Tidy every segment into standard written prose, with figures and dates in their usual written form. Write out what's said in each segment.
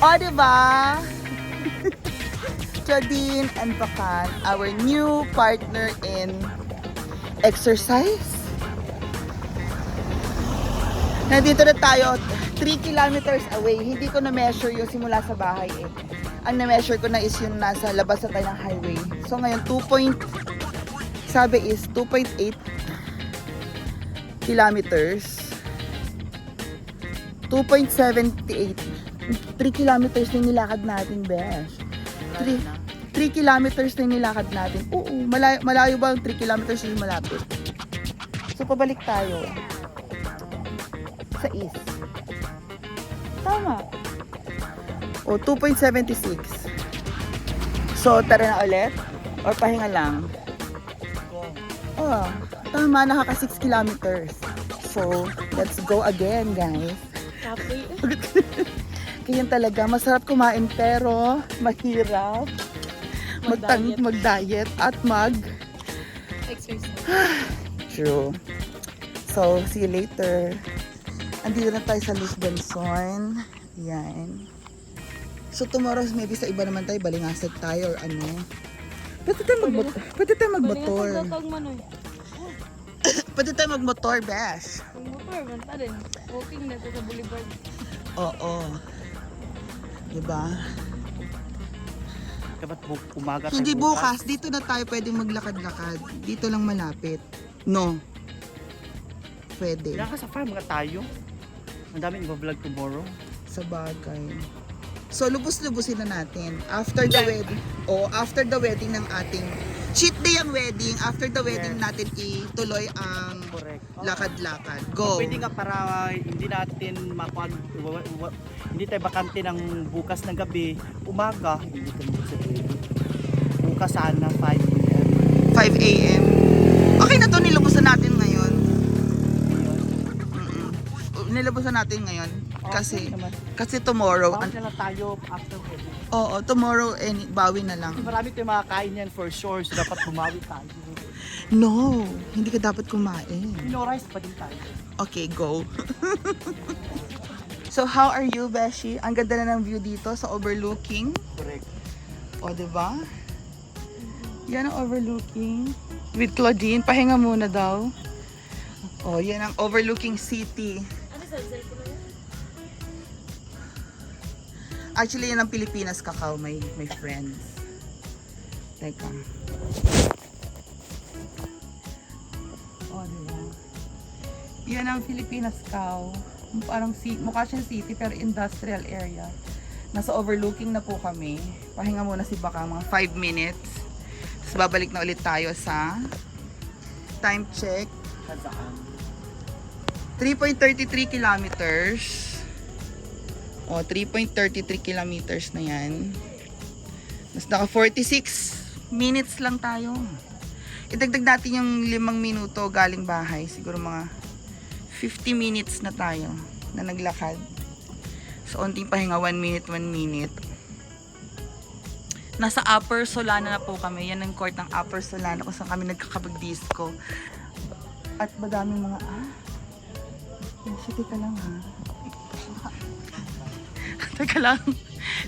O, diba? Jadine and Bacan, our new partner in exercise. Nandito na tayo, 3 kilometers away. Hindi ko na-measure yung simula sa bahay eh. Ang na-measure ko na is yung nasa labas na tayo ng highway. So ngayon, 2.8 kilometers. 2.78. 3 kilometers na nilakad natin, besh. 3 kilometers na nilakad natin. Oo, malayo ba ang 3 kilometers yung malapit? So, pabalik tayo. Sa east. Tama. O, 2.76. So, tara na ulit? Or pahinga lang? Oh, tama. Nakaka 6 kilometers. So, let's go again, guys. Happy. Ganyan talaga. Masarap kumain pero mahirap mag-diet at Exercise. True. So, see you later. Andito na tayo sa Lisbonson. Yan. So, tomorrow, maybe sa iba naman tayo, balingasag tayo or ano. Pwede tayo magmotor. Pwede tayo magmotor, Besh. Motor, banta rin. Walking na ito sa boulevard. Oo. Diba? Dapat umaga tayo Hindi bukas. Dito na tayo pwedeng maglakad-lakad. Dito lang malapit. No. Pwede. Kailangan ka sa farm mga tayo. Ang daming i-vlog tomorrow. Sa bagay. So, lubos-lubusin na natin. After the wedding. After the wedding ng ating cheat day ang wedding. After the wedding natin ituloy ang Correct. lakad-lakad. Go. Pwede nga para hindi natin hindi tayo bakante ng bukas ng gabi. Umaga, hindi tayo magsasabi. Bukas sana 5 p.m. 5 a.m. Okay na to, nilubusan natin ngayon. Nilubusan natin ngayon. Kasi tomorrow. Bakit na lang tayo after wedding? Oo, tomorrow bawi na lang. Marami tayong makakain yan for sure. So dapat bumawi tayo. No, hindi ka dapat kumain. Minorize pa din tayo. Okay, go. So, how are you, Beshi? Ang ganda na ng view dito sa overlooking. Correct. O, diba? Yan ang overlooking. With Claudine, pahinga muna daw. O, yan ang overlooking city. Ano sa cellphone na yan? Actually, yan ang Pilipinas Kakao, my friends. Teka. O, diba? Yan ang Pilipinas Kakao. Parang mukha siyang city pero industrial area. Nasa overlooking na po kami. Pahinga muna si Baka mga 5 minutes. Tapos babalik na ulit tayo sa time check. Kazaan. 3.33 kilometers. O, 3.33 kilometers na yan. Mas naka 46 minutes lang tayo. Idagdag natin yung 5 minuto galing bahay. Siguro mga 50 minutes na tayo na naglakad. So, unting pahinga, 1 minute, 1 minute. Nasa Upper Solana na po kami. Yan ang court ng Upper Solana kung saan kami nagkakapag-disco. At madaming mga, teka lang ha. Teka lang.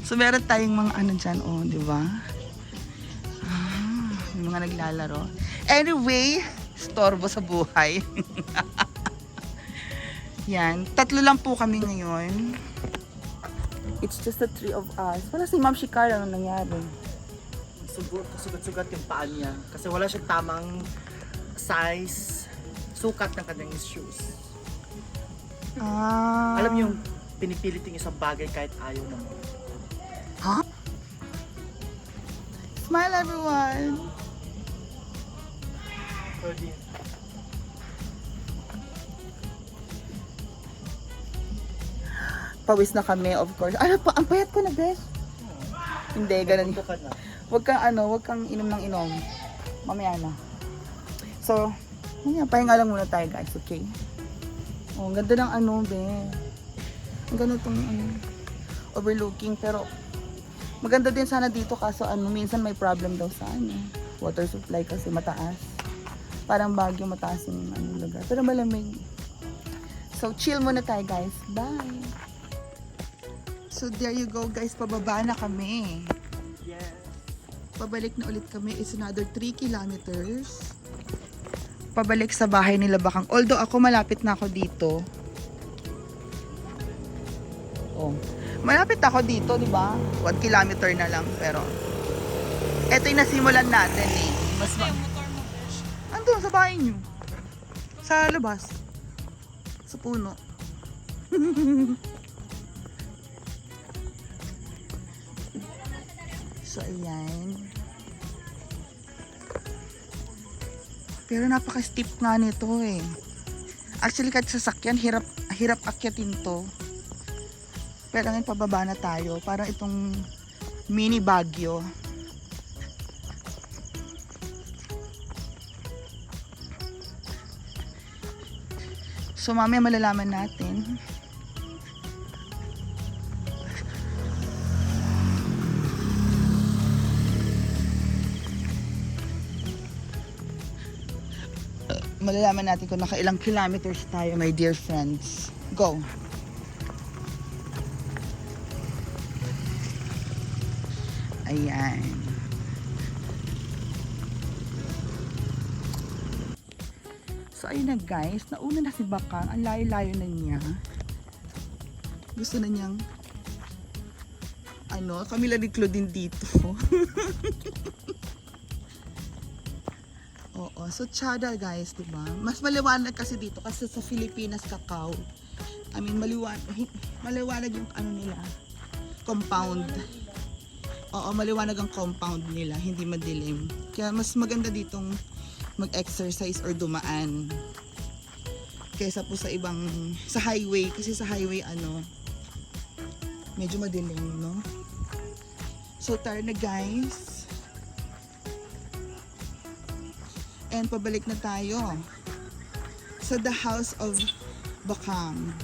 So, meron tayong mga ano dyan, di ba? May mga naglalaro. Anyway, storbo sa buhay. Yan. 3 lang po kami ngayon. It's just the 3 of us. Wala si Ma'am Shikara. Ano nangyari? Sugat-sugat yung paa niya. Kasi wala siyang tamang size, sukat ng kanyang shoes. Alam niyo yung pinipilit yung isang bagay kahit ayaw naman. Huh? Smile everyone! Pawis na kami, of course. Ano pa? Ang payat ko na, bes. Hindi, ganun. Huwag kang inom ng inom. Mamaya na. So, pahinga lang muna tayo, guys, okay? Oh, ang ganda ng be. Ang ganda itong overlooking, pero maganda din sana dito kaso minsan may problem daw sa water supply kasi mataas. Parang Baguio mataas yung lugar. Pero malamig. So, chill muna tayo, guys. Bye! So there you go guys, pababa na kami. Yes. Pabalik na ulit kami. It's another 3 kilometers. Pabalik sa bahay nila Bakang. Although ako malapit na ako dito. Oh. Malapit ako dito, di ba? 1 kilometer na lang. Pero, eto yung nasimulan natin eh. Mas Ano yung motor mo, Besh? andun sa bahay nyo. Sa labas. Sa puno. So, ayan. Pero napaka-steep nga nito eh. Actually, kahit sasakyan, hirap akyatin to. Pero ngayon, pababa na tayo. Parang itong mini Baguio. So, mamaya malalaman natin. Malalaman natin kung nakailang kilometers tayo, my dear friends. Go! Ayan. So, ayun na guys. Nauna na si Bakang. Ang layo-layo na niya. Gusto na niyang kami ladiklo din dito. Oo. So, tsada guys, diba? Mas maliwanag kasi dito kasi sa Pilipinas, cacao. I mean, maliwanag yung nila. Compound. Oo, maliwanag ang compound nila. Hindi madilim. Kaya mas maganda ditong mag-exercise or dumaan. Kaysa po sa sa highway. Kasi sa highway, medyo madilim, no? So, tara na guys. And pabalik na tayo sa the house of Bakang.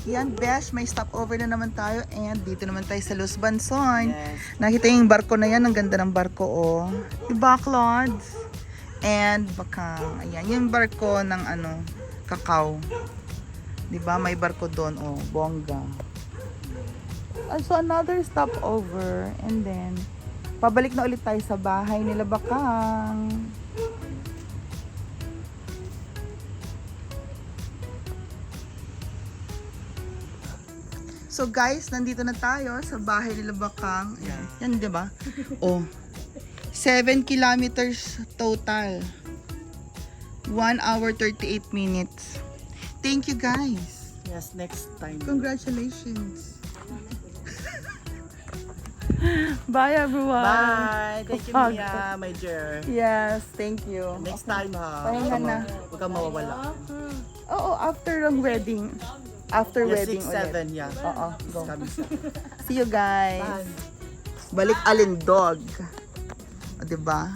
Yan, Besh, may stopover na naman tayo and dito naman tayo sa Los Banson. Yes. Nakita yung barko na yan, ang ganda ng barko, oh. Diba, Claudes? And Bakang. Ayan, yung barko ng cacao. Diba, may barko doon, oh, bongga. So, another stopover. And then, pabalik na ulit tayo sa bahay nila Bakang. So guys, nandito na tayo sa bahay nila Bakang. Ayan, yan, di ba? Oh. 7 kilometers total. 1 hour 38 minutes. Thank you guys. Yes, next time. Congratulations. Bye everyone. Bye! Thank you, Mia, my dear. Yes, thank you. Next time, ha? Pahinga na. Huwag kang mawawala. Oo, after ang wedding. After Yes, wedding 6-7, yeah. Oo, go. Coming. See you guys. Bye. Balik Alindog. O, diba?